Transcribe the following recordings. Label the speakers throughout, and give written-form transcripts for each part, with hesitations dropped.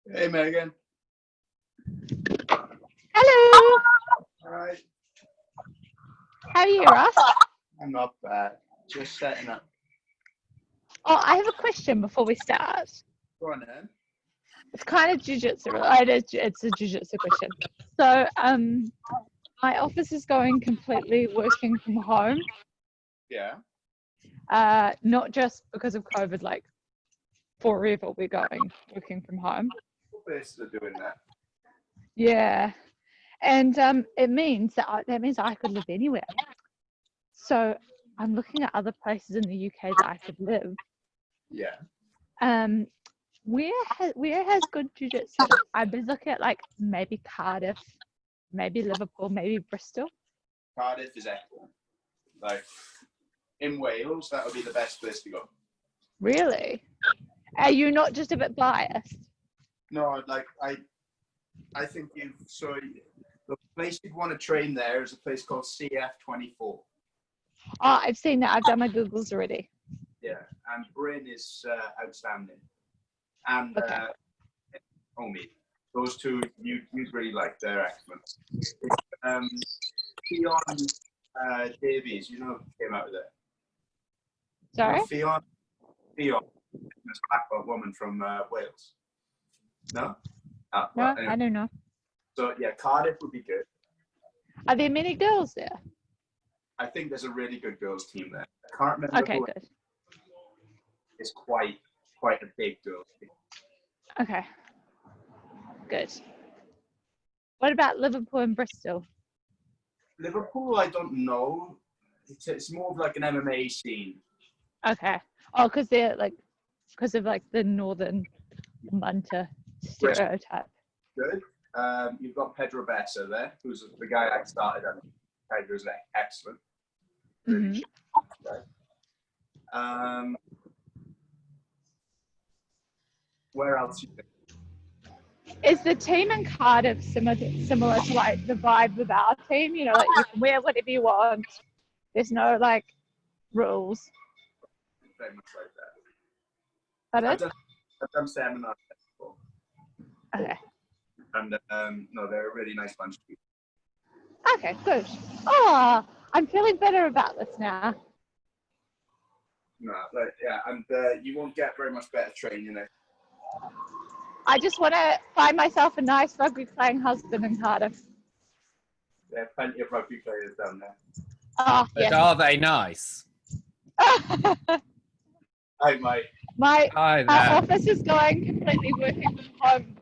Speaker 1: Hey, Megan.
Speaker 2: Hello.
Speaker 1: All right.
Speaker 2: How are you, Ross?
Speaker 1: I'm not bad. Just setting up.
Speaker 2: Oh, I have a question before we start.
Speaker 1: Go on then.
Speaker 2: It's kind of jiu-jitsu related. It's a jiu-jitsu question. So, my office is going completely working from home.
Speaker 1: Yeah.
Speaker 2: Not just because of COVID, like forever we're going working from home.
Speaker 1: What places are doing that?
Speaker 2: Yeah. And it means that I could live anywhere. So I'm looking at other places in the UK that I could live.
Speaker 1: Yeah.
Speaker 2: Where has good jiu-jitsu? I'd be looking at like maybe Cardiff, maybe Liverpool, maybe Bristol.
Speaker 1: Cardiff is excellent. Like in Wales, that would be the best place to go.
Speaker 2: Really? Are you not just a bit biased?
Speaker 1: No, like I think the place you'd want to train there is a place called CF24.
Speaker 2: Oh, I've seen that. I've done my Googles already.
Speaker 1: Yeah, and Bryn is outstanding. And
Speaker 2: Okay.
Speaker 1: Omi, those two you'd really like. They're excellent. Fionn Davies, you know, came out of there.
Speaker 2: Sorry?
Speaker 1: You know, Fionn, this black belt woman from Wales. No?
Speaker 2: No,
Speaker 1: Well, anyway.
Speaker 2: I don't know.
Speaker 1: So yeah, Cardiff would be good.
Speaker 2: Are there many girls there?
Speaker 1: I think there's a really good girls team there. I can't remember.
Speaker 2: Okay, good.
Speaker 1: It's quite a big girls team.
Speaker 2: Okay, good. What about Liverpool and Bristol?
Speaker 1: Liverpool, I don't know. It's more of like an MMA scene.
Speaker 2: Okay. Oh, because of like the northern Munter stereotype.
Speaker 1: Good. You've got Pedro Bessa there, who's the guy I started at. Pedro's excellent. Really
Speaker 2: Mm-hmm.
Speaker 1: Where else you think?
Speaker 2: Is the team in Cardiff similar to like the vibe of our team? You know, like you can wear whatever you want. There's no like rules.
Speaker 1: Very much like that.
Speaker 2: But
Speaker 1: I've done seminars before.
Speaker 2: Okay.
Speaker 1: And no, they're a really nice bunch of people.
Speaker 2: Okay, good. Oh, I'm feeling better about this now.
Speaker 1: No, but yeah, and you won't get very much better training there.
Speaker 2: I just want to find myself a nice rugby playing husband in Cardiff.
Speaker 1: There are plenty of rugby players down there.
Speaker 2: Oh,
Speaker 3: But
Speaker 2: yes.
Speaker 3: are they nice?
Speaker 1: Hi, mate.
Speaker 3: Hi there.
Speaker 2: Our office is going completely working from home.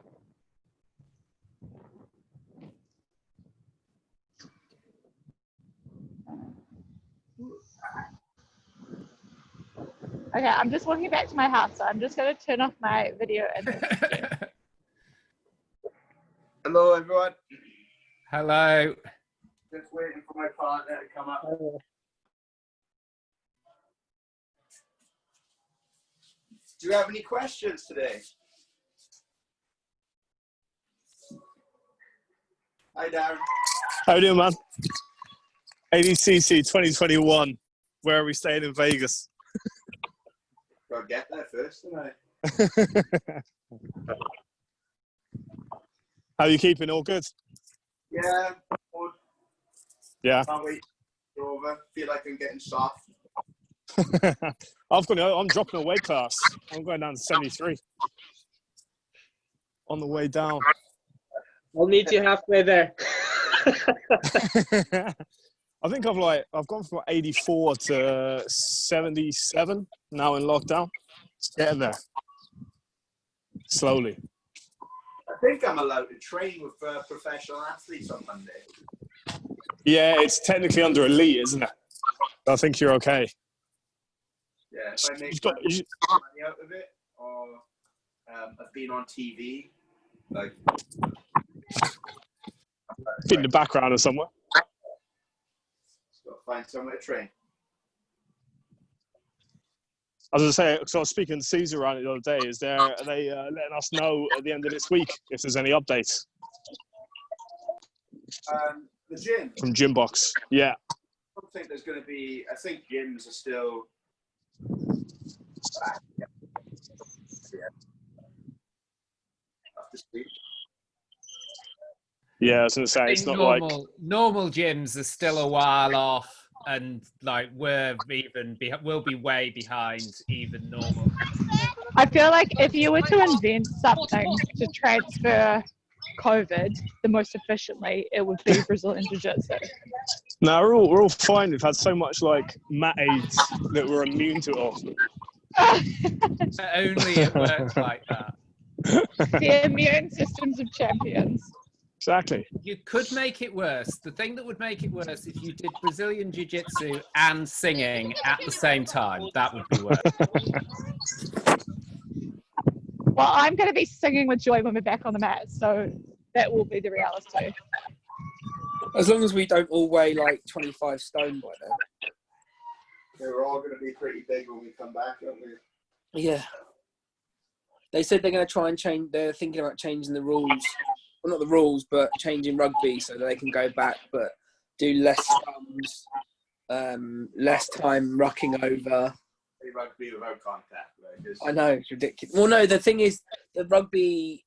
Speaker 2: Okay, I'm just walking back to my house, so I'm just going to turn off my video and
Speaker 1: Hello, everyone.
Speaker 3: Hello.
Speaker 1: Just waiting for my partner to come up. Do you have any questions today? Hi, Darren.
Speaker 4: How you doing, man? ADCC 2021. Where are we staying in Vegas?
Speaker 1: Gotta get there first, don't I?
Speaker 4: How are you keeping? All good?
Speaker 1: Yeah. Good.
Speaker 4: Yeah.
Speaker 1: Can't wait to go over. Feel like I'm getting soft.
Speaker 4: I'm dropping a weight class. I'm going down to 73. On the way down.
Speaker 5: I'll meet you halfway there.
Speaker 4: I think I've gone from 84 to 77 now in lockdown. Just getting there. Slowly.
Speaker 1: I think I'm allowed to train with professional athletes on Monday.
Speaker 4: Yeah, it's technically under elite, isn't it? I think you're okay.
Speaker 1: Yeah, if I make
Speaker 4: You've got,
Speaker 1: money out of it, or I've been on TV, like
Speaker 4: in the background or somewhere.
Speaker 1: just gotta find somewhere to train.
Speaker 4: I was going to say, because I was speaking to Caesar around it the other day, are they letting us know at the end of this week if there's any updates
Speaker 1: The gym.
Speaker 4: from Gymbox? Yeah.
Speaker 1: I don't think there's going to be. I think gyms are still. Yeah. Have to see.
Speaker 4: Yeah, I was going to say,
Speaker 3: I
Speaker 4: it's
Speaker 3: think
Speaker 4: not like...
Speaker 3: normal gyms are still a while off, and like we'll be way behind even normal.
Speaker 2: I feel like if you were to invent something to transfer COVID the most efficiently, it would be Brazilian Jiu-Jitsu.
Speaker 4: No, we're all fine. We've had so much like mat aids that we're immune to it all.
Speaker 3: Only it works like that.
Speaker 2: The immune systems of champions.
Speaker 4: Exactly.
Speaker 3: You could make it worse. The thing that would make it worse if you did Brazilian Jiu-Jitsu and singing at the same time. That would be worse.
Speaker 2: Well, I'm going to be singing with joy when we're back on the mat, so that will be the reality.
Speaker 6: As long as we don't all weigh like 25 stone by then.
Speaker 1: We're all going to be pretty big when we come back, aren't we?
Speaker 6: Yeah. They said they're going to try and change. They're thinking about changing the rules. Well, not the rules, but changing rugby so that they can go back, but do less less time rucking over.
Speaker 1: Rugby without contact. Like,
Speaker 6: I know, it's ridiculous. Well, no, the thing is, the rugby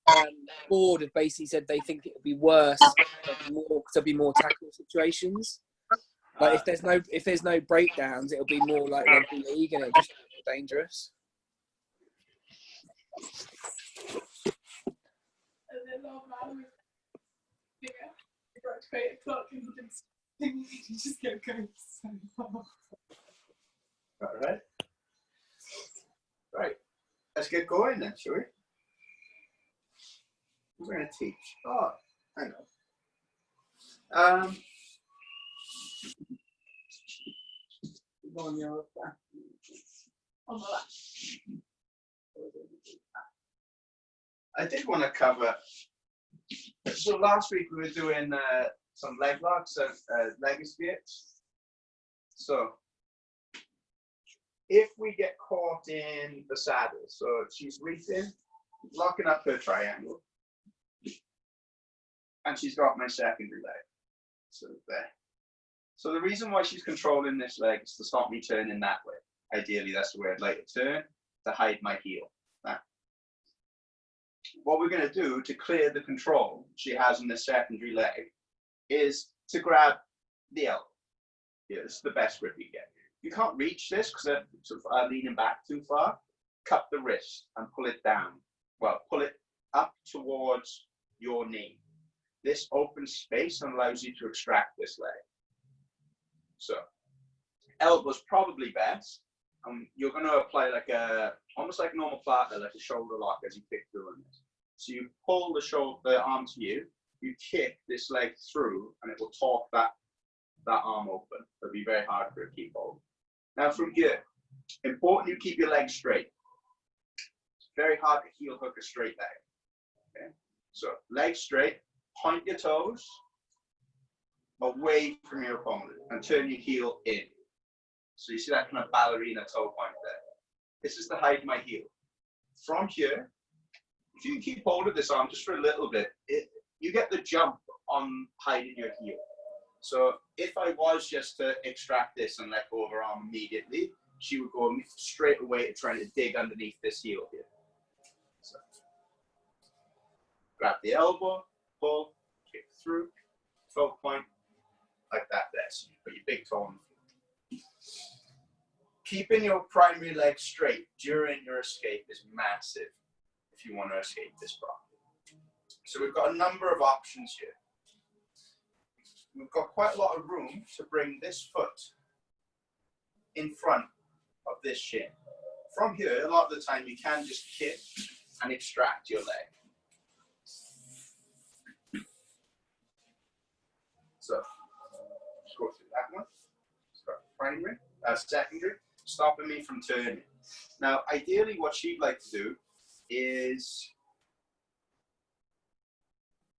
Speaker 6: board have basically said they think it would be worse because there'll be more tackle situations. Like if there's no breakdowns, it'll be more like rugby league and it'll just be more dangerous.
Speaker 7: And then the old man was bigger. It got to 8 o'clock and he just kept going so fast.
Speaker 1: All right. Right. Let's get going then, shall we? We're going to teach. Oh, I know.
Speaker 7: On your back. On my lap.
Speaker 1: I did want to cover. So last week we were doing some leg locks and leg escapes. So if we get caught in the saddle, so she's reaching, locking up her triangle, and she's got my secondary leg. So there. So the reason why she's controlling this leg is to stop me turning that way. Ideally, that's the way I'd like to turn, to hide my heel. That. What we're going to do to clear the control she has in the secondary leg is to grab the elbow. Yeah, this is the best grip you get. You can't reach this because they're sort of leaning back too far. Cup the wrist and pull it down. Well, pull it up towards your knee. This opens space and allows you to extract this leg. So, elbow's probably best. You're going to apply like almost like a normal platter, like a shoulder lock as you kick through on this. So you pull the arm to you, you kick this leg through, and it will torque that arm open. It'll be very hard for it to keep hold. Now from here, important you keep your legs straight. It's very hard to heel hook a straight leg. Okay? So legs straight, point your toes away from your opponent and turn your heel in. So you see that kind of ballerina toe point there. This is to hide my heel. From here, if you keep hold of this arm just for a little bit, you get the jump on hiding your heel. So if I was just to extract this and let go of her arm immediately, she would go straight away to trying to dig underneath this heel here. So grab the elbow, pull, kick through, toe point, like that there. So you put your big toe on the floor. Keeping your primary leg straight during your escape is massive if you want to escape this problem. So we've got a number of options here. We've got quite a lot of room to bring this foot in front of this shin. From here, a lot of the time you can just kick and extract your leg. So, let's go through that one. Start primary. secondary, stopping me from turning. Now, ideally, what she'd like to do is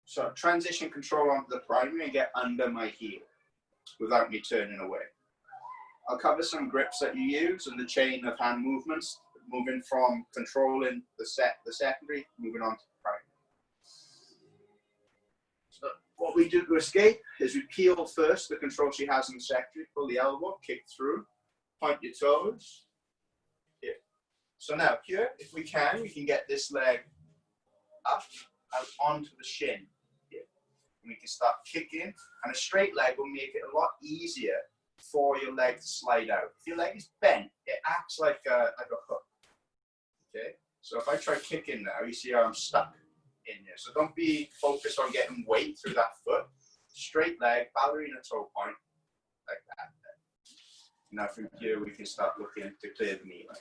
Speaker 1: sort of transition control onto the primary and get under my heel without me turning away. I'll cover some grips that you use and the chain of hand movements, moving from controlling the secondary, moving on to the primary. So what we do to escape is we peel first the control she has in the secondary, pull the elbow, kick through, point your toes. Here. So now here, if we can get this leg up and onto the shin. Here. And we can start kicking, and a straight leg will make it a lot easier for your leg to slide out. If your leg is bent, it acts like a hook. Okay, so if I try kicking now, you see how I'm stuck in here. So don't be focused on getting weight through that foot. Straight leg, ballerina toe point, like that. Now from here, we can start looking to clear the knee line.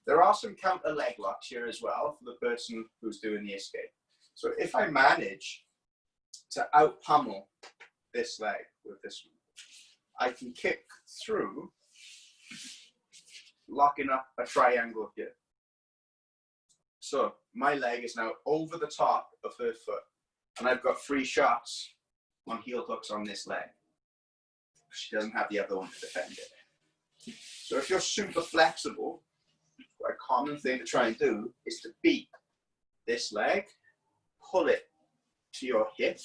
Speaker 1: There are some counter leg locks here as well for the person who's doing the escape. So if I manage to out pummel this leg with this one, I can kick through, locking up a triangle here. So my leg is now over the top of her foot, and I've got 3 shots on heel hooks on this leg. She doesn't have the other one to defend it. So if you're super flexible, a common thing to try and do is to beat this leg, pull it to your hip,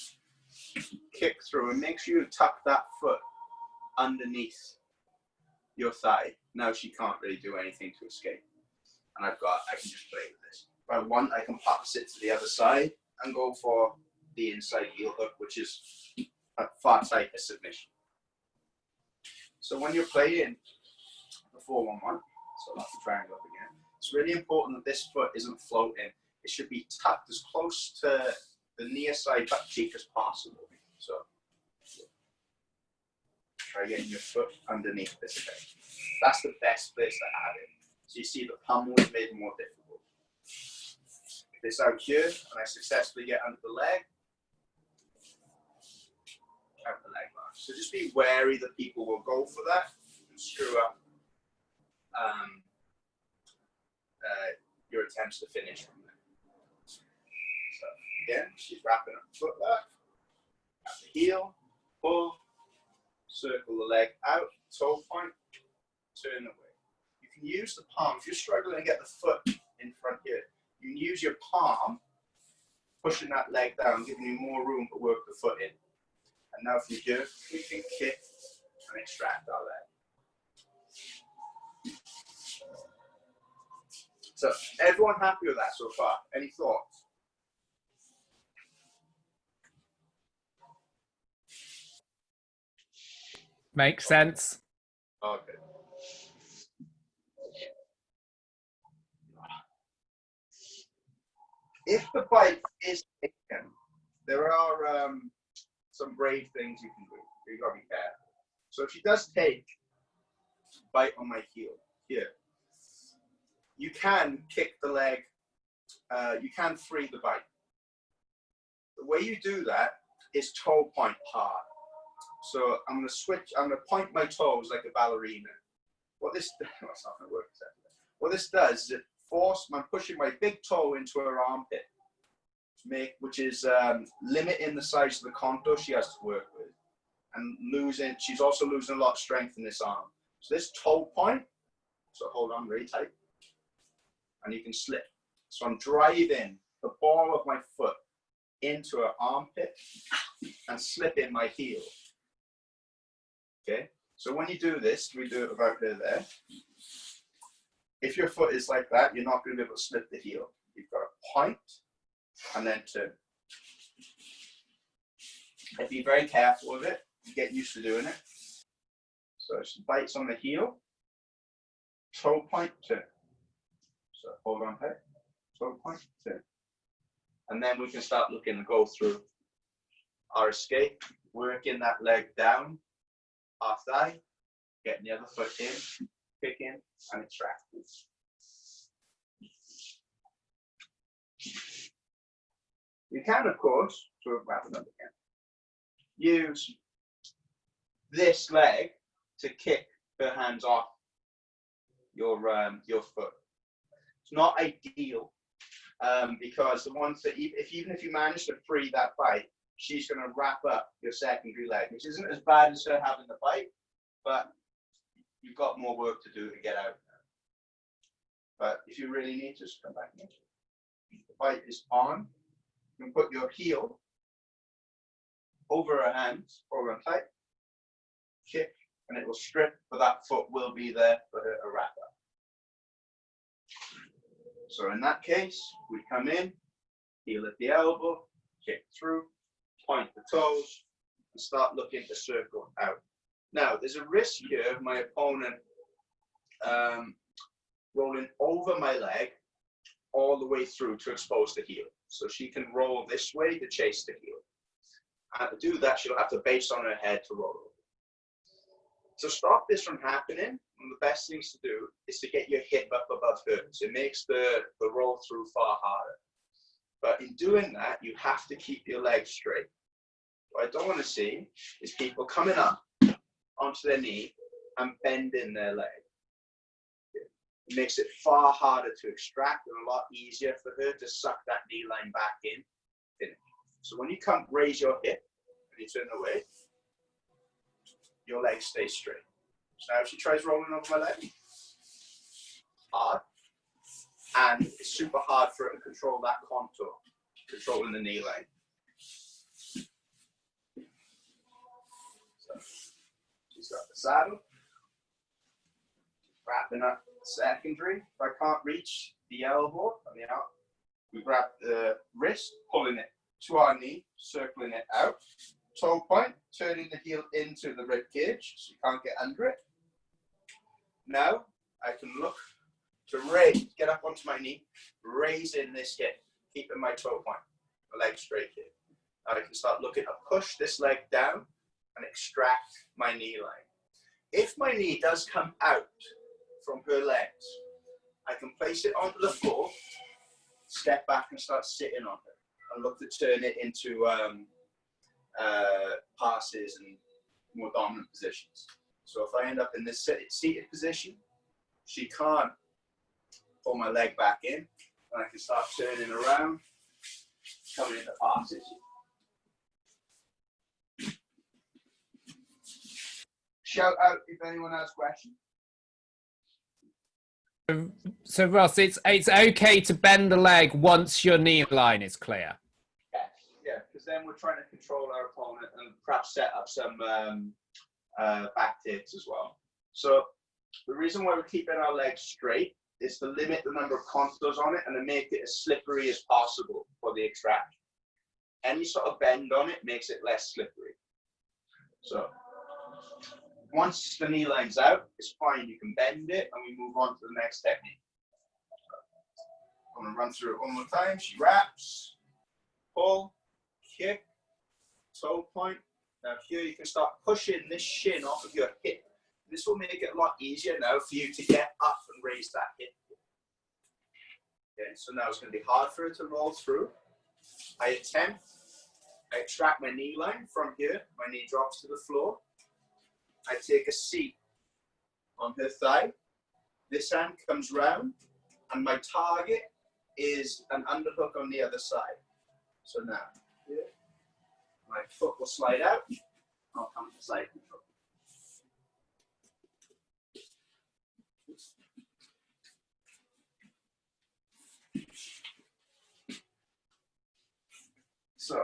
Speaker 1: kick through, and make sure you tuck that foot underneath your thigh. Now she can't really do anything to escape. And I can just play with this. If I want, I can pass it to the other side and go for the inside heel hook, which is a far tighter submission. So when you're playing the 4-1-1, so that's the triangle up again, it's really important that this foot isn't floating. It should be tucked as close to the near side butt cheek as possible. So try getting your foot underneath this leg. That's the best place to have it. So you see the pummel is made more difficult. If it's out here and I successfully get under the leg, out the leg lock. So just be wary that people will go for that and screw up your attempts to finish from there. So again, she's wrapping up the foot back, at the heel, pull, circle the leg out, toe point, turn away. You can use the palm. If you're struggling to get the foot in front here, you can use your palm, pushing that leg down, giving you more room to work the foot in. And now from here, we can kick and extract our leg. So, everyone happy with that so far? Any thoughts?
Speaker 3: Makes sense.
Speaker 1: Okay. If the bite is taken, there are some brave things you can do. You've got to be careful. So if she does take bite on my heel here, you can kick the leg, you can free the bite. The way you do that is toe point hard. So I'm going to switch, I'm going to point my toes like a ballerina. What this, it's not going to work exactly. What this does is it I'm pushing my big toe into her armpit, which is limiting the size of the contour she has to work with. And she's also losing a lot of strength in this arm. So this toe point, so hold on really tight, and you can slip. So I'm driving the ball of my foot into her armpit and slipping my heel. Okay, so when you do this, we do it about her there. If your foot is like that, you're not going to be able to slip the heel. You've got to point and then turn. And be very careful with it. Get used to doing it. So she bites on the heel, toe point, turn. So hold on tight, toe point, turn. And then we can start looking to go through our escape, working that leg down, half thigh, getting the other foot in, kicking, and extracting. You can, of course, to wrap it up again, use this leg to kick her hands off your foot. It's not ideal because the ones that even if you manage to free that bite, she's going to wrap up your secondary leg, which isn't as bad as her having the bite, but you've got more work to do to get out. But if you really need to, just come back here. The bite is on. You can put your heel over her hands, over and tight, kick, and it will strip, but that foot will be there for her to wrap up. So in that case, we come in, heel at the elbow, kick through, point the toes, and start looking to circle out. Now, there's a risk here of my opponent rolling over my leg all the way through to expose the heel. So she can roll this way to chase the heel. And to do that, she'll have to base on her head to roll over. To stop this from happening, one of the best things to do is to get your hip up above her. So it makes the roll through far harder. But in doing that, you have to keep your legs straight. What I don't want to see is people coming up onto their knee and bending their leg. It makes it far harder to extract and a lot easier for her to suck that knee line back in. Finish. So when you come, raise your hip and you turn away, your leg stays straight. So now if she tries rolling over my leg, hard, and it's super hard for her to control that contour, controlling the knee line. So she's got the saddle, wrapping up the secondary. If I can't reach the elbow on the out, we grab the wrist, pulling it to our knee, circling it out. Toe point, turning the heel into the rib cage so you can't get under it. Now I can look to raise, get up onto my knee, raising this hip, keeping my toe point, my leg straight here. Now I can start looking to push this leg down and extract my knee line. If my knee does come out from her legs, I can place it onto the floor, step back and start sitting on her and look to turn it into passes and more dominant positions. So if I end up in this seated position, she can't pull my leg back in, and I can start turning around, coming into passes. Shout out if anyone has questions.
Speaker 3: So Ross, it's okay to bend the leg once your knee line is clear.
Speaker 1: Yeah, because then we're trying to control our opponent and perhaps set up some back takes as well. So the reason why we're keeping our legs straight is to limit the number of contours on it and to make it as slippery as possible for the extraction. Any sort of bend on it makes it less slippery. So once the knee line's out, it's fine. You can bend it and we move on to the next technique. I'm going to run through it one more time. She wraps, pull, kick, toe point. Now here you can start pushing this shin off of your hip. This will make it a lot easier now for you to get up and raise that hip. Okay, so now it's going to be hard for it to roll through. I extract my knee line from here. My knee drops to the floor. I take a seat on her thigh. This hand comes round, and my target is an underhook on the other side. So now, here, my foot will slide out. I'll come to side control. So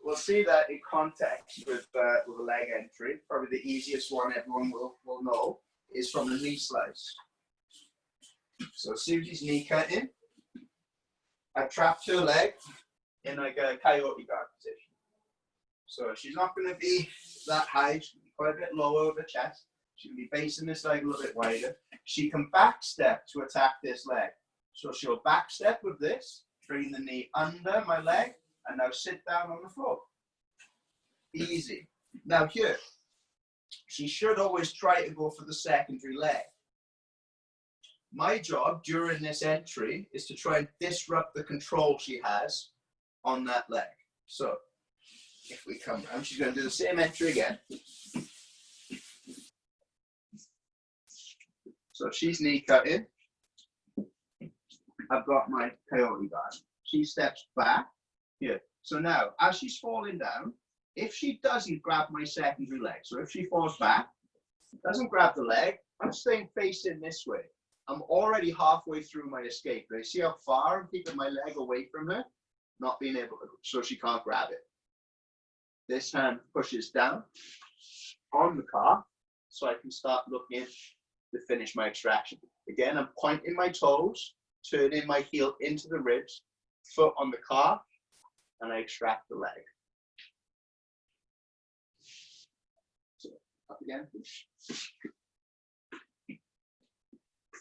Speaker 1: we'll see that in context with a leg entry. Probably the easiest one everyone will know is from the knee slice. So Susie's knee cut in. I trapped her leg in like a coyote guard position. So she's not going to be that high. She's going to be quite a bit lower over the chest. She's going to be facing this leg a little bit wider. She can back step to attack this leg. So she'll back step with this, bring the knee under my leg, and now sit down on the floor. Easy. Now here, she should always try to go for the secondary leg. My job during this entry is to try and disrupt the control she has on that leg. So if we come around, she's going to do the same entry again. So she's knee cutting. I've got my coyote guard. She steps back here. So now, as she's falling down, if she doesn't grab my secondary leg, so if she falls back, doesn't grab the leg, I'm staying facing this way. I'm already halfway through my escape. But you see how far I'm keeping my leg away from her, not being able to, so she can't grab it. This hand pushes down on the car, so I can start looking to finish my extraction. Again, I'm pointing my toes, turning my heel into the ribs, foot on the car, and I extract the leg. So, up again.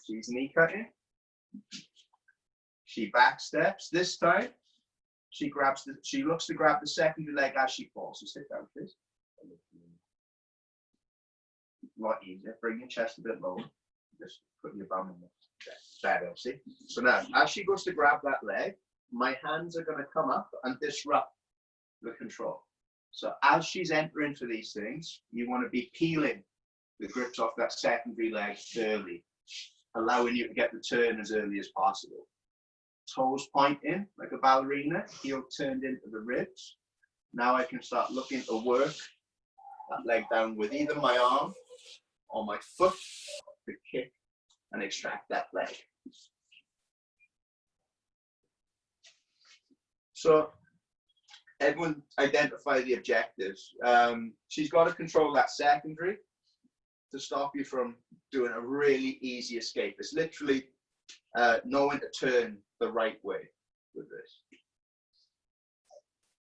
Speaker 1: She's knee cutting. She back steps. This time, she looks to grab the secondary leg as she falls. So sit down, please. A lot easier. Bring your chest a bit lower. Just put your bum in there. Better, see? So now, as she goes to grab that leg, my hands are going to come up and disrupt the control. So as she's entering for these things, you want to be peeling the grips off that secondary leg early, allowing you to get the turn as early as possible. Toes pointing like a ballerina, heel turned into the ribs. Now I can start looking to work that leg down with either my arm or my foot to kick and extract that leg. So everyone identify the objectives. She's got to control that secondary to stop you from doing a really easy escape. It's literally knowing to turn the right way with this.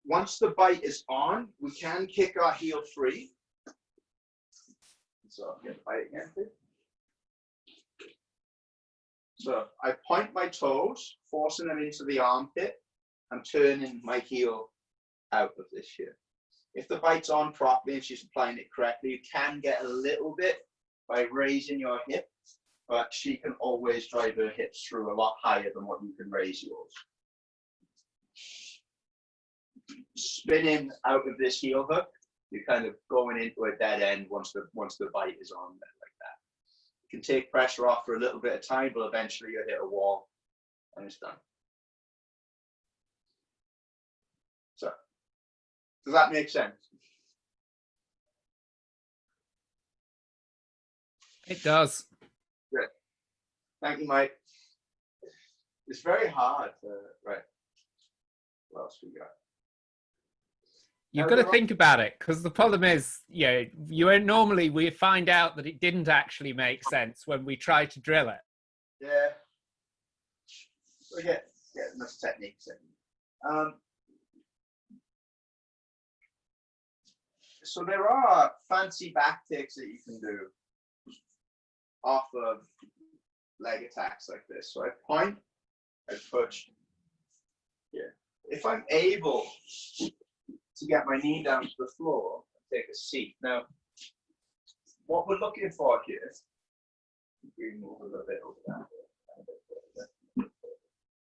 Speaker 1: Once the bite is on, we can kick our heel free. So I'll get the bite again, please. So I point my toes, forcing them into the armpit, and turning my heel out of this here. If the bite's on properly and she's applying it correctly, you can get a little bit by raising your hip, but she can always drive her hips through a lot higher than what you can raise yours. Spinning out of this heel hook, you're kind of going into a dead end once the bite is on there like that. You can take pressure off for a little bit of time, but eventually you'll hit a wall and it's done. So, does that make sense?
Speaker 3: It does.
Speaker 1: Good. Thank you, Mike. It's very hard to, right. What else we got?
Speaker 3: You've got to think about it, because the problem is, normally we find out that it didn't actually make sense when we try to drill it.
Speaker 1: Yeah. We get enough techniques in. So there are fancy back takes that you can do off of leg attacks like this. So I point, I push. Yeah. If I'm able to get my knee down to the floor and take a seat. Now, what we're looking for here, we move a little bit over that.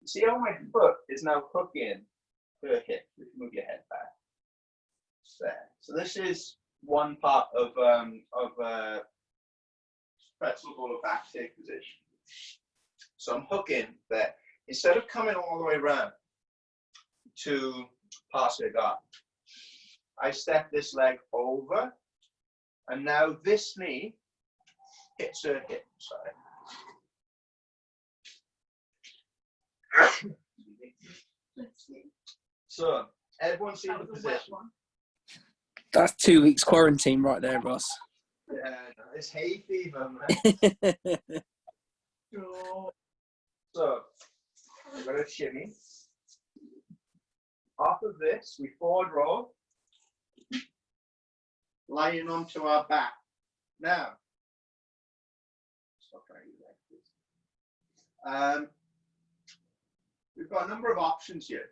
Speaker 1: See how my foot is now hooking her hip. You can move your head back. There. So this is one part of pretzel ball back take position. So I'm hooking there. Instead of coming all the way around to pass her guard, I step this leg over, and now this knee hits her hip. Sorry. So everyone see the position.
Speaker 6: That's 2 weeks quarantine right there, Ross.
Speaker 1: Yeah, no, it's hay fever, man. So we're going to shimmy. Off of this, we forward roll, lying onto our back. Now, we've got a number of options here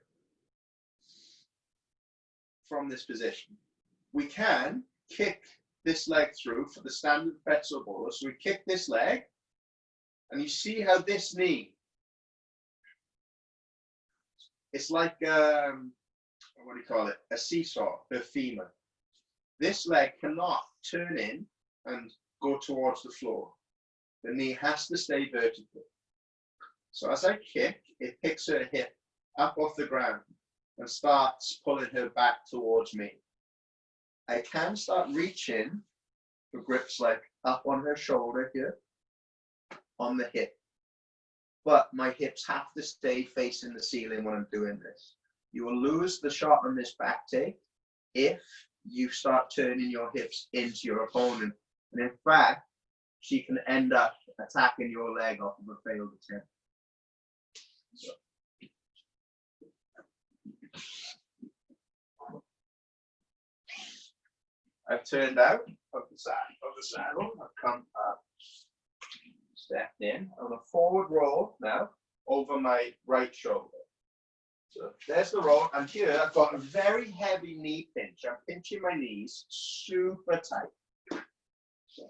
Speaker 1: from this position. We can kick this leg through for the standard pretzel bowler. So we kick this leg, and you see how this knee, it's like, what do you call it? A seesaw, her femur. This leg cannot turn in and go towards the floor. The knee has to stay vertical. So as I kick, it picks her hip up off the ground and starts pulling her back towards me. I can start reaching for grips like up on her shoulder here, on the hip. But my hips have to stay facing the ceiling when I'm doing this. You will lose the shot on this back take if you start turning your hips into your opponent. And in fact, she can end up attacking your leg off of a failed attempt. So. I've turned out of the saddle. I've come up, stepped in on a forward roll now over my right shoulder. So there's the roll, and here I've got a very heavy knee pinch. I'm pinching my knees super tight. So.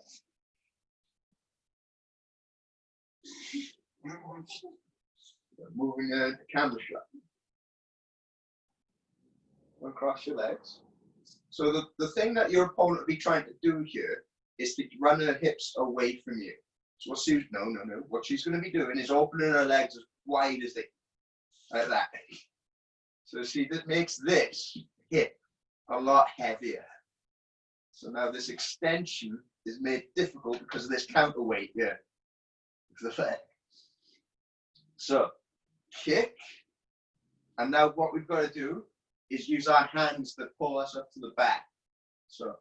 Speaker 1: Moving the camera shot. Across your legs. So the thing that your opponent will be trying to do here is to run her hips away from you. So what she's going to be doing is opening her legs as wide as they can, like that. So see, that makes this hip a lot heavier. So now this extension is made difficult because of this counterweight here of the leg. So kick, and now what we've got to do is use our hands that pull us up to the back. So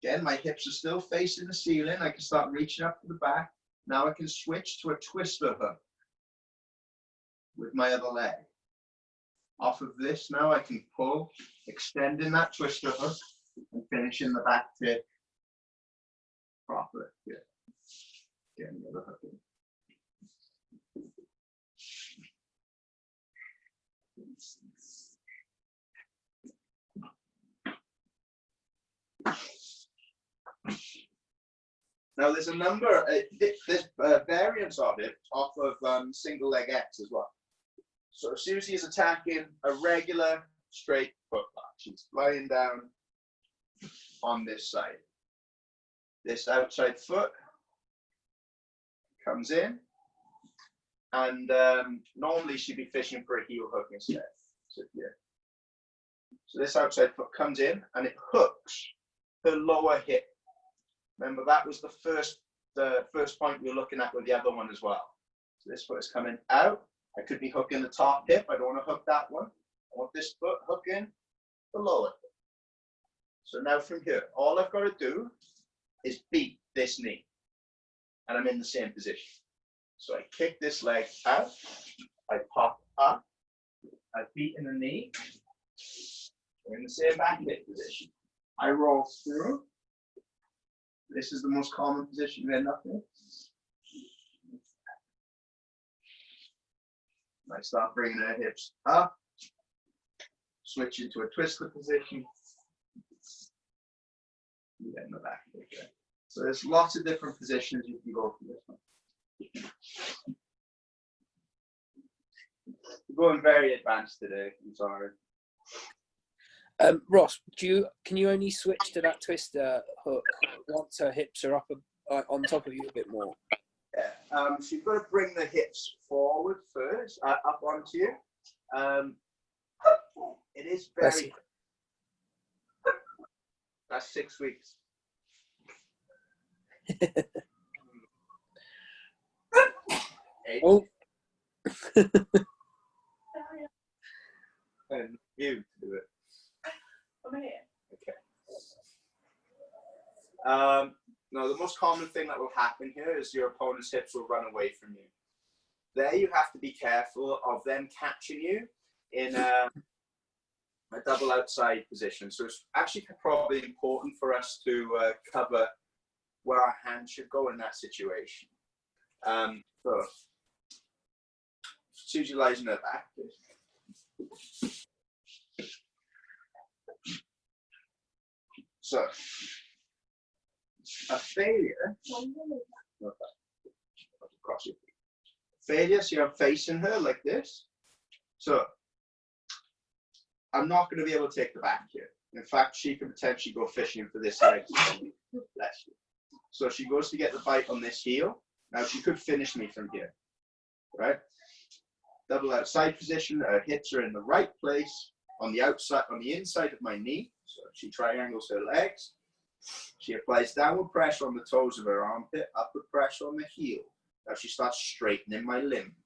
Speaker 1: again, my hips are still facing the ceiling. I can start reaching up to the back. Now I can switch to a twister hook with my other leg. Off of this now I can pull, extending that twister hook and finishing the back tip properly. Yeah. Getting the other hook in. Now there's a number, there's variants of it off of single leg X as well. So Susie is attacking a regular straight foot lock. She's lying down on this side. This outside foot comes in, and normally she'd be fishing for a heel hook instead. So, yeah. So this outside foot comes in and it hooks her lower hip. Remember, that was the first point we were looking at with the other one as well. So this foot is coming out. I could be hooking the top hip. I don't want to hook that one. I want this foot hooking the lower hip. So now from here, all I've got to do is beat this knee. And I'm in the same position. So I kick this leg out. I pop up. I beat in the knee. We're in the same back hip position. I roll through. This is the most common position you end up in. I start bringing our hips up, switch into a twister position, and get in the back of it. So there's lots of different positions you can go for this one. We're going very advanced today, I'm sorry.
Speaker 6: Ross, can you only switch to that twister hook once her hips are up on top of you a bit more?
Speaker 1: Yeah. So you've got to bring the hips forward first, up onto you. It is very. That's 6 weeks.
Speaker 6: Oh.
Speaker 1: And you do it.
Speaker 7: I'm here.
Speaker 1: Okay. No, the most common thing that will happen here is your opponent's hips will run away from you. There you have to be careful of them catching you in a double outside position. So it's actually probably important for us to cover where our hand should go in that situation. So Susie lies in her back. So a failure. Failure, so I'm facing her like this. So I'm not going to be able to take the back here. In fact, she could potentially go fishing for this leg. So she goes to get the bite on this heel. Now she could finish me from here, right? Double outside position, her hips are in the right place on the outside, on the inside of my knee. So she triangles her legs. She applies downward pressure on the toes of her armpit, upward pressure on the heel. Now she starts straightening my limb.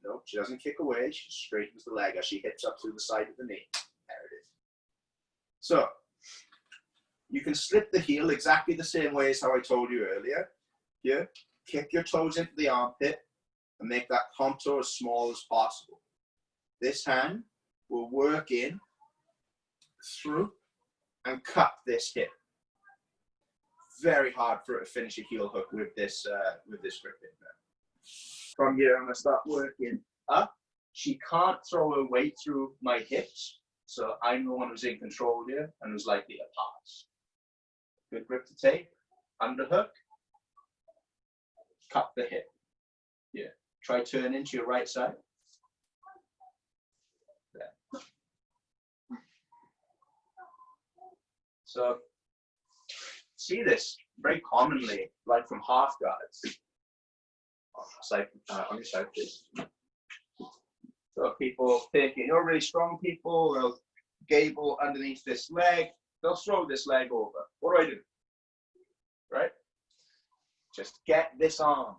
Speaker 1: No, she doesn't kick away, she straightens the leg as she hips up through the side of the knee. There it is. So, you can slip the heel exactly the same way as how I told you earlier. Here, kick your toes into the armpit and make that contour as small as possible. This hand will work in, through, and cut this hip. Very hard for it to finish a heel hook with this grip in there. From here, I'm going to start working up. She can't throw her weight through my hips, so I'm the one who's in control here and who's likely to pass. Good grip to take. Underhook. Cut the hip. Yeah. Try turning to your right side. There. So, see this very commonly, like from half guards. On your side, please. So people taking, really strong people, they'll gable underneath this leg, they'll throw this leg over. What do I do? Right? Just get this arm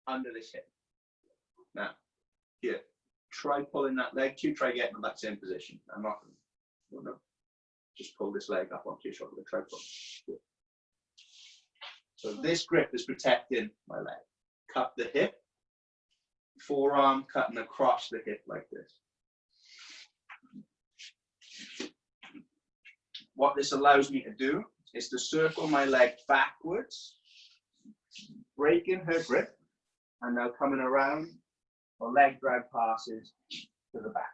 Speaker 1: under this hip. Now, here, try pulling that leg too, try getting in that same position. I'm not going to, just pull this leg up onto your shoulder, try pull. Good. So this grip is protecting my leg. Cut the hip, forearm cutting across the hip like this. What this allows me to do is to circle my leg backwards, breaking her grip, and now coming around for leg drag passes to the back.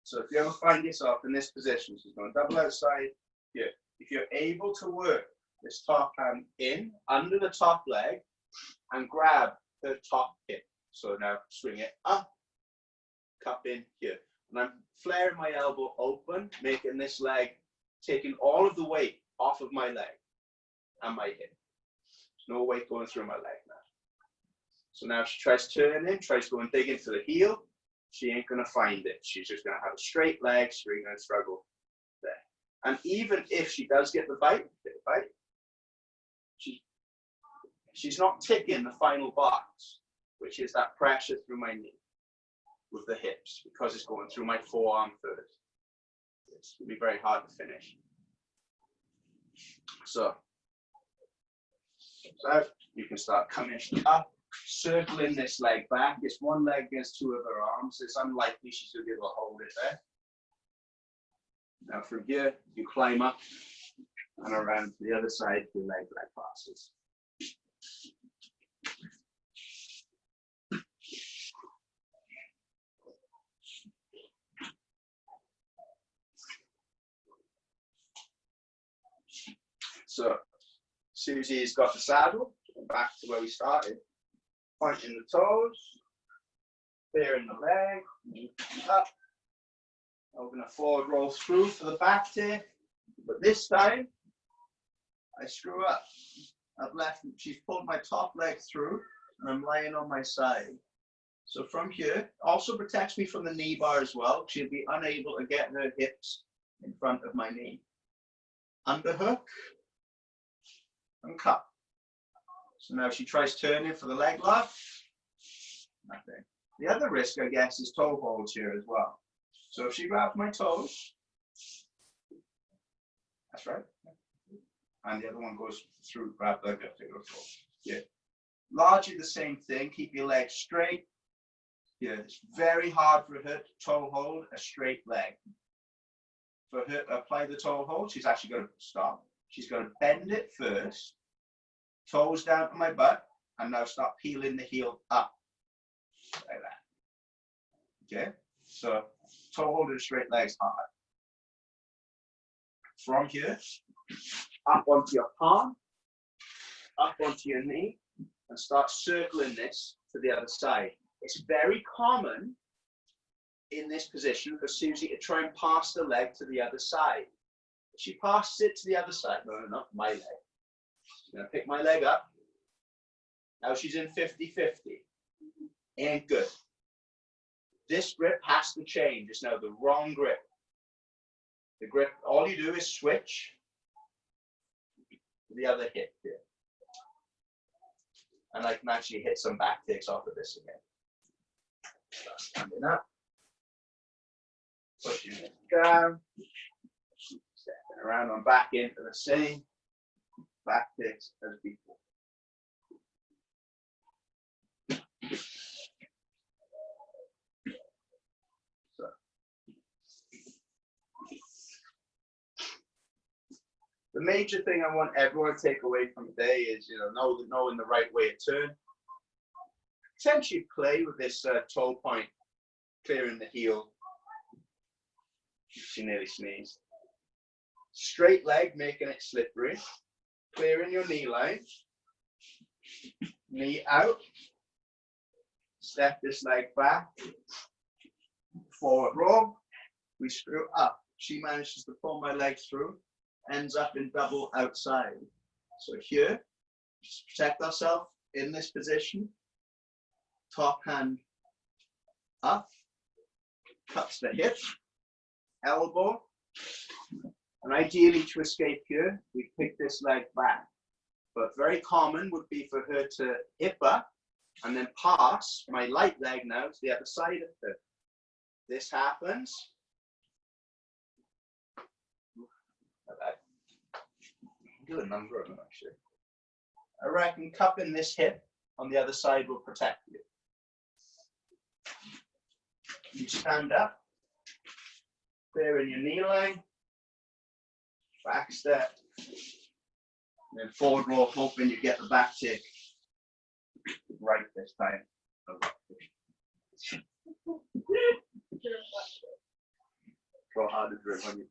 Speaker 1: So if you ever find yourself in this position, she's going double outside here. If you're able to work this top hand in, under the top leg, and grab her top hip. So now swing it up, cup in here. And I'm flaring my elbow open, making this leg, taking all of the weight off of my leg and my hip. There's no weight going through my leg now. So now she tries turning, tries to go and dig into the heel. She ain't going to find it. She's just going to have a straight leg, she's going to struggle there. And even if she does get the bite, she's not ticking the final box, which is that pressure through my knee with the hips, because it's going through my forearm first. It's going to be very hard to finish. So you can start coming up, circling this leg back. It's one leg against two of her arms. It's unlikely she's going to be able to hold it there. Now from here, you climb up and around to the other side, your leg drag passes. So Susie's got the saddle, back to where we started, pointing the toes, clearing the leg, up. I'm going to forward roll through for the back tip, but this time I screw up. I've left, she's pulled my top leg through, and I'm laying on my side. So from here, also protects me from the knee bar as well. She'll be unable to get her hips in front of my knee. Underhook and cut. So now she tries turning for the leg lock. Nothing. The other risk, I guess, is toe holds here as well. So if she grabs my toes, that's right. And the other one goes through, grab the toe. Yeah. Largely the same thing. Keep your legs straight. Yeah, it's very hard for her to toe hold a straight leg. For her to apply the toe hold, she's actually going to stop. She's going to bend it first, toes down to my butt, and now start peeling the heel up like that. Okay, so toe holding straight legs hard. From here, up onto your palm, up onto your knee, and start circling this to the other side. It's very common in this position for Susie to try and pass the leg to the other side. she passes it to the other side. No, not my leg. She's going to pick my leg up. Now she's in 50-50. Ain't good. This grip has to change. It's now the wrong grip. The grip, all you do is switch to the other hip here. And I can actually hit some back takes off of this again. Start standing up. Pushing it down. Stepping around and back into the same back takes as before. So. The major thing I want everyone to take away from today is, knowing the right way to turn. Essentially play with this toe point, clearing the heel. She nearly sneezed. Straight leg, making it slippery. Clearing your knee line. Knee out. Step this leg back. Forward roll. We screw up. She manages to pull my leg through. Ends up in double outside. So here, just protect ourselves in this position. Top hand up. Cuts the hip. Elbow. And ideally to escape here, we pick this leg back. But very common would be for her to hip up and then pass my light leg now to the other side of her. This happens. Do a number of them actually. I reckon cupping this hip on the other side will protect you. You stand up, clearing your knee line, back step, and then forward roll, hoping you get the back take right this time. Go harder grip on you.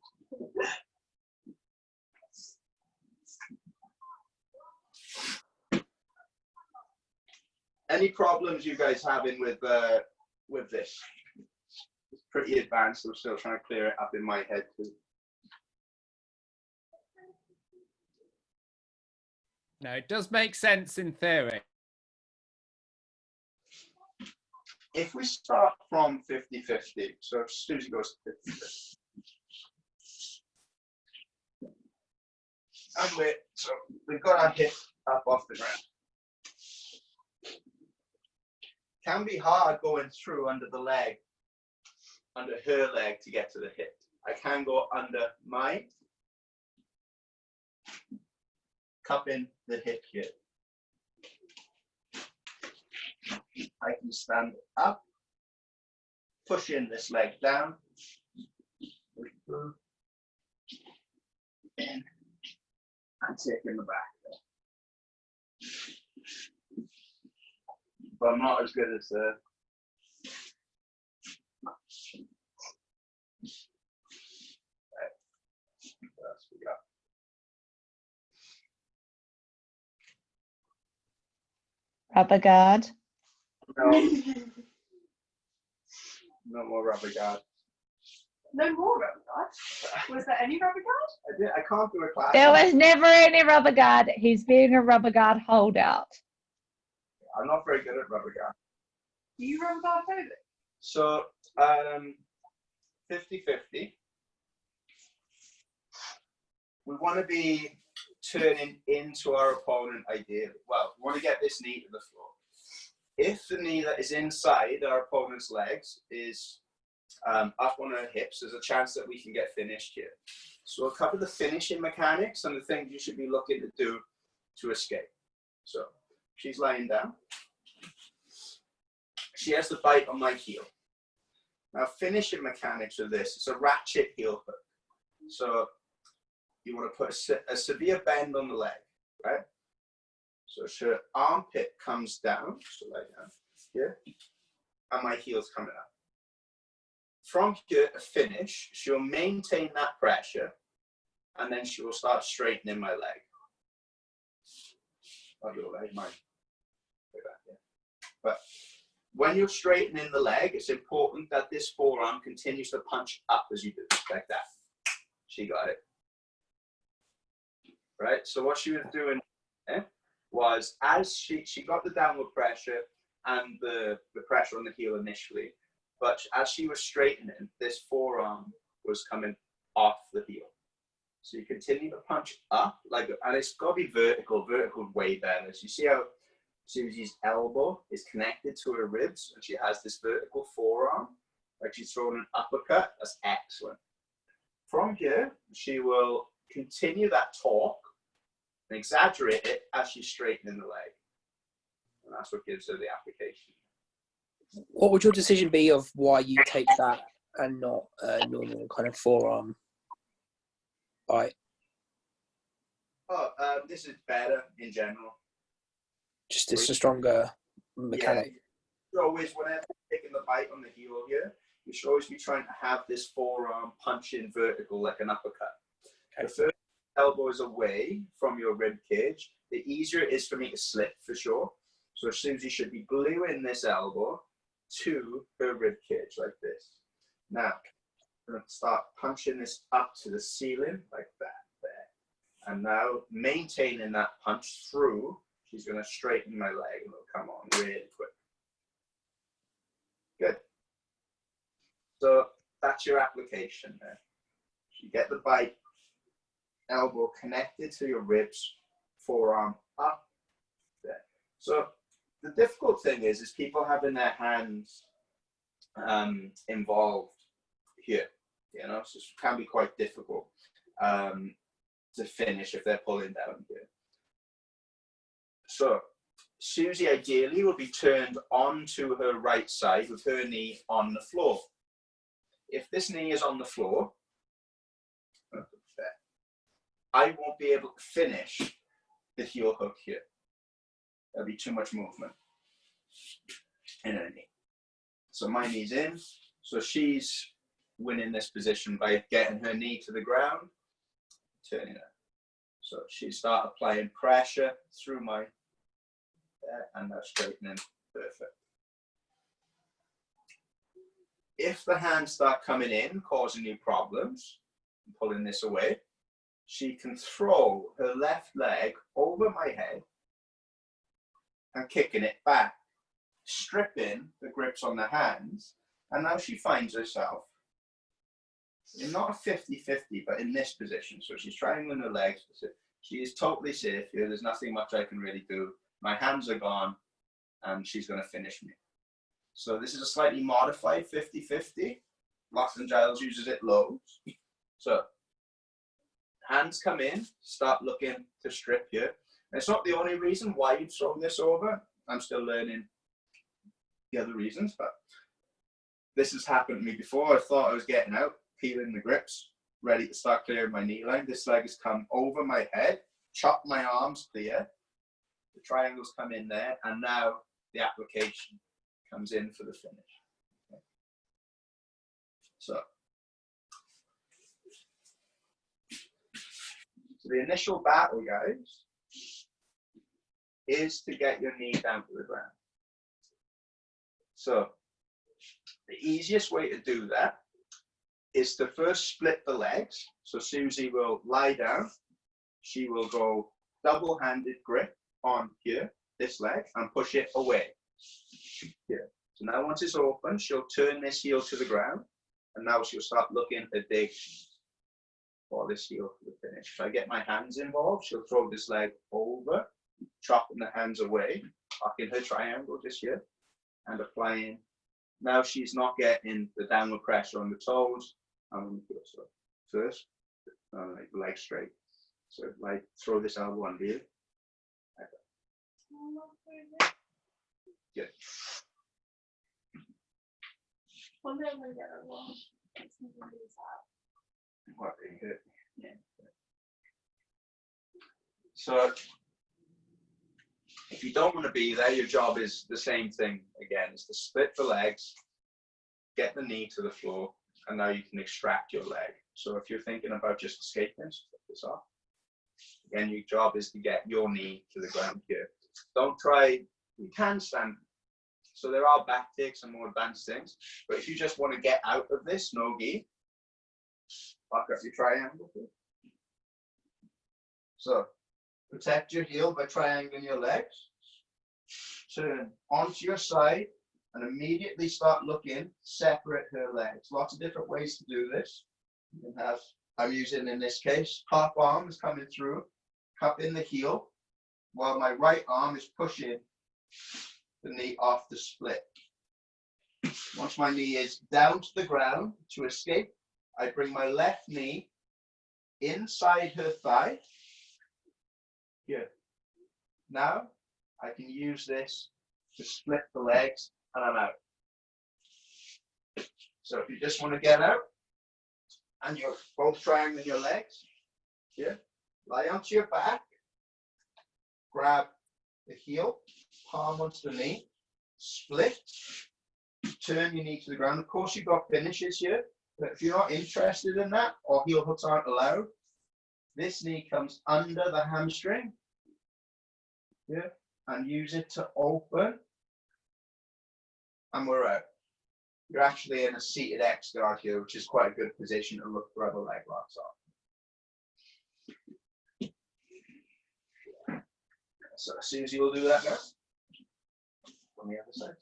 Speaker 1: Any problems you guys having with this? It's pretty advanced. I'm still trying to clear it up in my head too.
Speaker 3: No, it does make sense in theory.
Speaker 1: If we start from 50-50, so if Susie goes to 50-50. And so we've got our hip up off the ground. Can be hard going through under the leg, under her leg to get to the hip. I can go under mine, cupping the hip here. I can stand up, pushing this leg down, in, and taking the back. But I'm not as good as the. What else we got?
Speaker 2: Rubber guard.
Speaker 1: No. No more rubber guard.
Speaker 7: No more rubber guard? Was there any rubber guard?
Speaker 1: I can't do a class.
Speaker 2: There was never any rubber guard. He's being a rubber guard holdout.
Speaker 1: I'm not very good at rubber guard.
Speaker 7: Do you rubber guard phobic?
Speaker 1: So 50-50. We want to be turning into our opponent ideally. Well, we want to get this knee to the floor. If the knee that is inside our opponent's legs is up on our hips, there's a chance that we can get finished here. So a couple of the finishing mechanics and the things you should be looking to do to escape. So she's lying down. She has the bite on my heel. Now finishing mechanics of this, it's a ratchet heel hook. So you want to put a severe bend on the leg, right? So her armpit comes down, so lie down here, and my heel's coming up. From here to finish, she'll maintain that pressure, and then she will start straightening my leg. Not your leg, mine. Way back here. But when you're straightening the leg, it's important that this forearm continues to punch up as you do, like that. She got it. right? So what she was doing was, as she got the downward pressure and the pressure on the heel initially, but as she was straightening, this forearm was coming off the heel. So you continue to punch up, and it's got to be vertical way better. So you see how Susie's elbow is connected to her ribs, and she has this vertical forearm, like she's throwing an uppercut. That's excellent. From here, she will continue that torque and exaggerate it as she's straightening the leg. And that's what gives her the application.
Speaker 6: What would your decision be of why you take that and not a normal kind of forearm bite?
Speaker 1: This is better in general.
Speaker 6: Just it's a stronger mechanic.
Speaker 1: Yeah. Always, whenever you're taking the bite on the heel here, you should always be trying to have this forearm punch in vertical like an uppercut. Okay. The further elbow is away from your rib cage, the easier it is for me to slip for sure. So Susie should be gluing this elbow to her rib cage like this. Now, I'm going to start punching this up to the ceiling like that there. And now, maintaining that punch through, she's going to straighten my leg and it'll come on really quick. Good. So that's your application there. You get the bite, elbow connected to your ribs, forearm up there. So the difficult thing is people having their hands involved here, you know, so it can be quite difficult to finish if they're pulling down here. So Susie ideally will be turned onto her right side with her knee on the floor. If this knee is on the floor, I won't be able to finish the heel hook here. There'll be too much movement in her knee. So my knee's in. So she's winning this position by getting her knee to the ground, turning it. So she start applying pressure through my and that's straightening. Perfect. If the hands start coming in, causing you problems, pulling this away, she can throw her left leg over my head and kicking it back, stripping the grips on the hands. And now she finds herself in not a 50-50, but in this position. So she's triangling her legs. She is totally safe here. There's nothing much I can really do. My hands are gone, and she's going to finish me. So this is a slightly modified 50-50. Lachlan Giles uses it loads. So hands come in, start looking to strip here. And it's not the only reason why you'd throw this over. I'm still learning the other reasons, but this has happened to me before. I thought I was getting out, peeling the grips, ready to start clearing my knee line. This leg has come over my head, chopped my arms clear. The triangles come in there, and now the application comes in for the finish. Okay. So the initial battle, guys, is to get your knee down to the ground. So the easiest way to do that is to first split the legs. So Susie will lie down. She will go double-handed grip on here, this leg, and push it away. Here. So now once it's open, she'll turn this heel to the ground, and now she'll start looking to dig for this heel for the finish. If I get my hands involved, she'll throw this leg over, chopping the hands away, locking her triangle just here, and applying. Now she's not getting the downward pressure on the toes. I'm going to do it so first, like leg straight. So like throw this elbow on here. Good.
Speaker 7: One day I'm gonna get a wall.
Speaker 1: What they hit. Yeah. So if you don't want to be there, your job is the same thing again. Is to split the legs, get the knee to the floor, and now you can extract your leg. So if you're thinking about just escaping, split this off. Again, your job is to get your knee to the ground here. Don't try, you can stand. So there are back takes and more advanced things. But if you just want to get out of this, Nogi, lock up your triangle here. So protect your heel by triangling your legs. Turn onto your side and immediately start looking, separate her legs. Lots of different ways to do this. You can have, I'm using in this case, half arm is coming through, cup in the heel, while my right arm is pushing the knee off the split. Once my knee is down to the ground to escape, I bring my left knee inside her thigh. Here. Now I can use this to split the legs and I'm out. So if you just want to get out and you're both triangling your legs, here, lie onto your back, grab the heel, palm onto the knee, split, turn your knee to the ground. Of course, you've got finishes here, but if you're not interested in that or heel hooks aren't allowed, this knee comes under the hamstring, here, and use it to open, and we're out. You're actually in a seated X guard here, which is quite a good position to look for other leg locks on. So Susie will do that now. On the other side.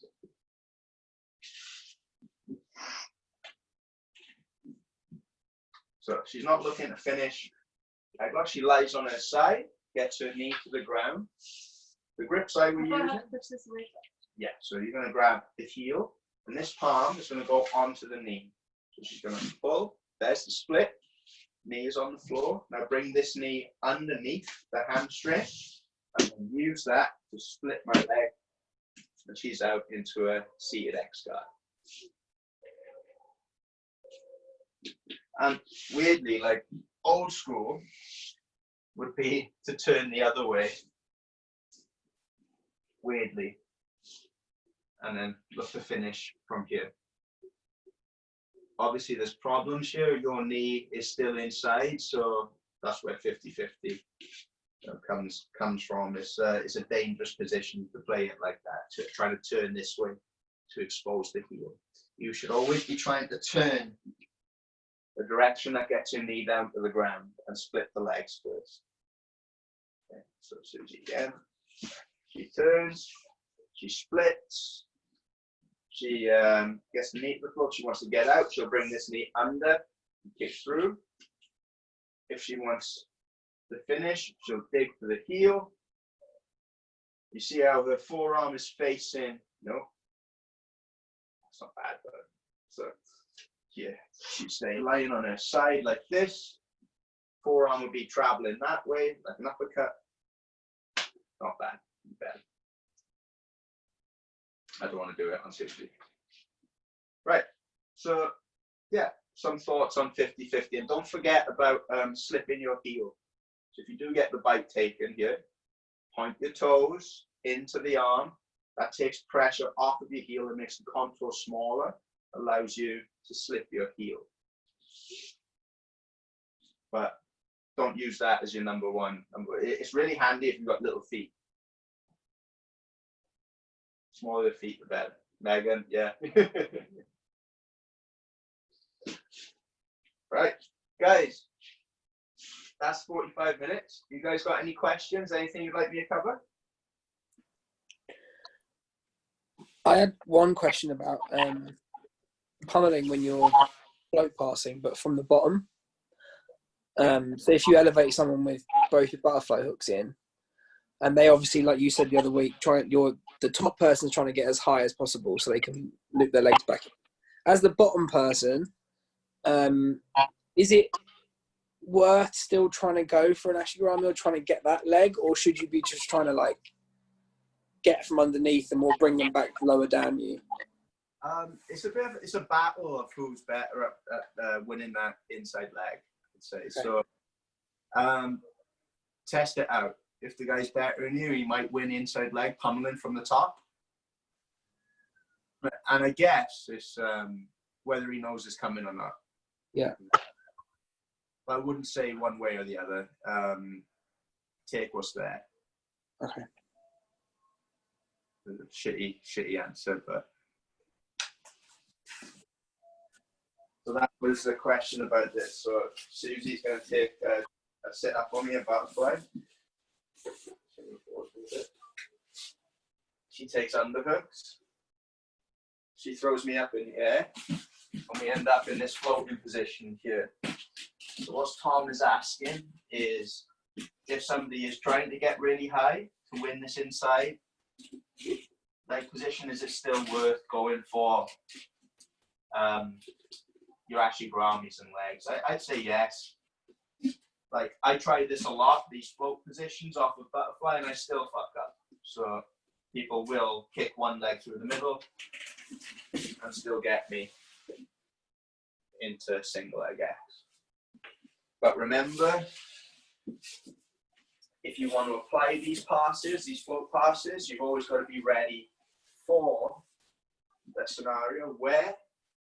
Speaker 1: So she's not looking to finish. She lies on her side, gets her knee to the ground. The grips I were using. Yeah, so you're going to grab the heel, and this palm is going to go onto the knee. So she's going to pull. There's the split. Knee is on the floor. Now bring this knee underneath the hamstring, and then use that to split my leg. And she's out into a seated X guard. And weirdly, like old school would be to turn the other way. Weirdly. And then look to finish from here. Obviously, there's problems here. Your knee is still inside, so that's where 50-50 comes from. It's a dangerous position to play it like that, to try to turn this way to expose the heel. You should always be trying to turn the direction that gets your knee down to the ground and split the legs first. Okay, so Susie again. She turns, she splits, she gets the knee to the floor. She wants to get out, she'll bring this knee under and kick through. If she wants to finish, she'll dig for the heel. You see how her forearm is facing, no, that's not bad, but so yeah, she'd stay lying on her side like this. Forearm would be traveling that way, like an uppercut. Not bad, bad. I don't want to do it on 60. Right, so yeah, some thoughts on 50-50. And don't forget about slipping your heel. So if you do get the bite taken here, point your toes into the arm. That takes pressure off of your heel and makes the contour smaller, allows you to slip your heel. But don't use that as your number one. It's really handy if you've got little feet. Smaller feet, the better. Megan, yeah. Right, guys, that's 45 minutes. You guys got any questions? Anything you'd like me to cover?
Speaker 6: I had one question about pummeling when you're float passing, but from the bottom. So if you elevate someone with both your butterfly hooks in, and they obviously, like you said the other week, the top person's trying to get as high as possible so they can loop their legs back. As the bottom person, is it worth still trying to go for an ashigurami or trying to get that leg, or should you be just trying to like get from underneath them or bring them back lower down you?
Speaker 1: It's a battle of who's better at winning that inside leg, I'd say. Okay. So test it out. If the guy's better than you, he might win inside leg pummeling from the top. And I guess it's whether he knows it's coming or not.
Speaker 6: Yeah.
Speaker 1: But I wouldn't say one way or the other. Take what's there.
Speaker 6: Okay.
Speaker 1: Shitty answer, but so that was the question about this. So Susie's going to take sit up on me a butterfly. She takes underhooks. She throws me up in the air, and we end up in this floating position here. So what Tom is asking is, if somebody is trying to get really high to win this inside leg position, is it still worth going for your Ashley Brahmis and legs? I'd say yes. Like, I tried this a lot, these float positions off of butterfly, and I still fuck up. So people will kick one leg through the middle and still get me into single leg X. But remember, if you want to apply these passes, these float passes, you've always got to be ready for the scenario where,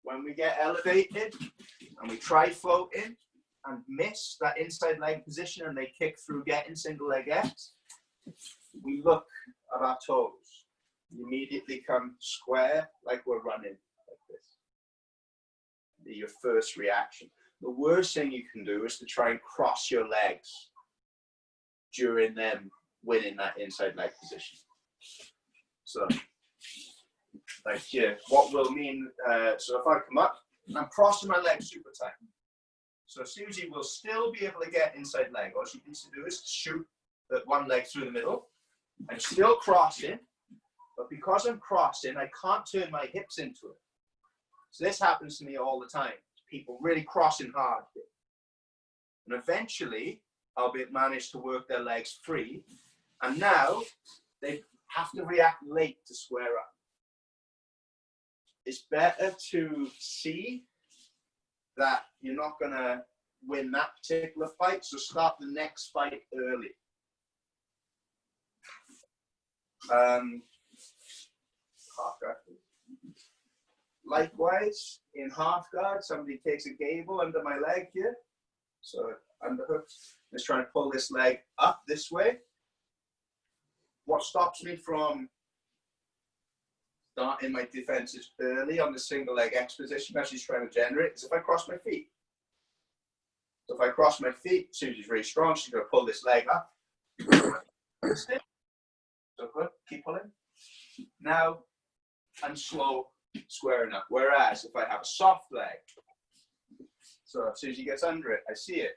Speaker 1: when we get elevated and we try floating and miss that inside leg position and they kick through getting single leg X, we look at our toes. We immediately come square like we're running like this. Your first reaction. The worst thing you can do is to try and cross your legs during them winning that inside leg position. So, like here, what will mean, so if I come up, I'm crossing my legs super tight. So Susie will still be able to get inside leg. All she needs to do is shoot that one leg through the middle. I'm still crossing, but because I'm crossing, I can't turn my hips into it. So this happens to me all the time. People really crossing hard here. And eventually, I'll manage to work their legs free. And now, they have to react late to square up. It's better to see that you're not going to win that particular fight, so start the next fight early. Likewise, in half guard, somebody takes a gable under my leg here. So underhook, just trying to pull this leg up this way. What stops me from starting my defenses early on the single leg X position as she's trying to generate is if I cross my feet. So if I cross my feet, Susie's really strong, she's going to pull this leg up. So good, keep pulling. Now I'm slow squaring up. Whereas if I have a soft leg, so as soon as she gets under it, I see it,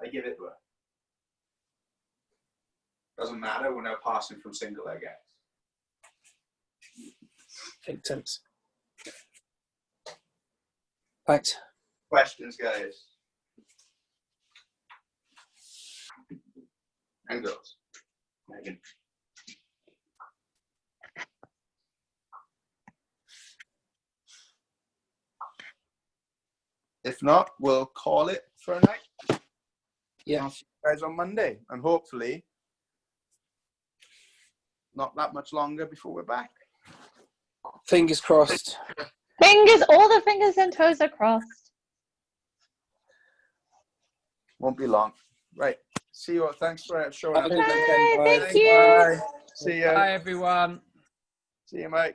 Speaker 1: I give it to her. Doesn't matter, we're now passing from single leg X.
Speaker 6: Makes sense. Thanks.
Speaker 1: Questions, guys? And girls. Megan. If not, we'll call it for a night.
Speaker 6: Yeah.
Speaker 1: I'll see you guys on Monday, and hopefully not that much longer before we're back.
Speaker 6: Fingers crossed.
Speaker 2: Fingers, all the fingers and toes are crossed.
Speaker 1: Won't be long. Right. See you all. Thanks for showing
Speaker 6: Have
Speaker 1: up.
Speaker 6: a good weekend,
Speaker 2: Bye,
Speaker 6: guys.
Speaker 2: thank you.
Speaker 1: Bye. See you.
Speaker 3: Bye, everyone.
Speaker 1: See you, mate.